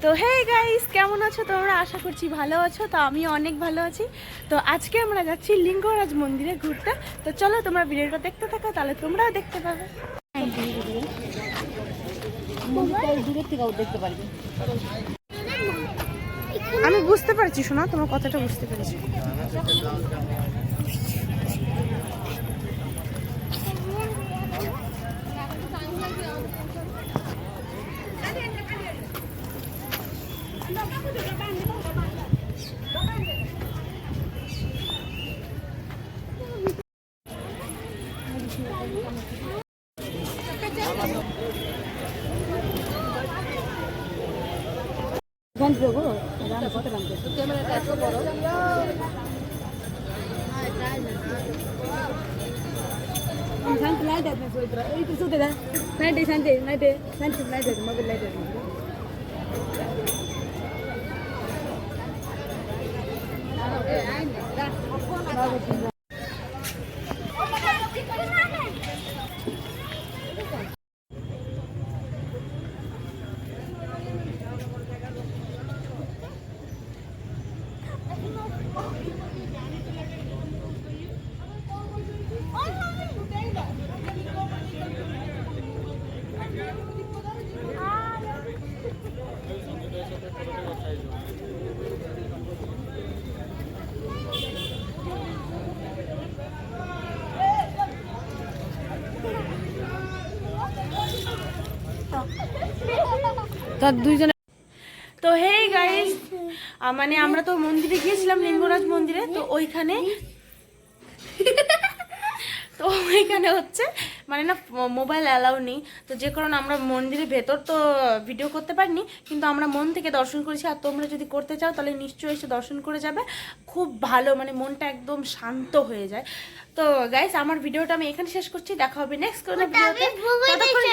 তো hey guys, কেমন আছো তোমরা? আশা করছি ভালো আছো। তো আমি অনেক ভালো আছি। তো আজকে আমরা যাচ্ছি লিঙ্গরাজ মন্দিরে ঘুরতে। তো চলো তোমরা ভিডিওটা দেখতে থাকো, তাহলে তোমরাও দেখতে পাবে। দূরের থেকেও দেখতে পারবে। আমি বুঝতে পারছি, শোনা তোমার কথাটা বুঝতে পেরেছি। ক্যামেরাটা এত বড়। লাইট আছে এই তো শুতে দা নাইটে শান্তি নাইটে শান্তি লাইট আছে মোবাইল লাইট আছে তো দুইজনে তো হে গাইস, মানে আমরা তো মন্দিরে গিয়েছিলাম, লিঙ্গরাজ মন্দিরে। তো ওইখানে তো ওইখানে হচ্ছে মানে না মোবাইল অ্যালাউ নেই। তো যে কারণে আমরা মন্দিরের ভেতর তো ভিডিও করতে পারিনি, কিন্তু আমরা মন থেকে দর্শন করেছি। আর তোমরা যদি করতে চাও তাহলে নিশ্চয়ই এসে দর্শন করে যাবে। খুব ভালো, মানে মনটা একদম শান্ত হয়ে যায়। তো গাইস, আমার ভিডিওটা আমি এখানে শেষ করছি। দেখা হবে নেক্সট কোনো ভিডিওতে। ততক্ষণ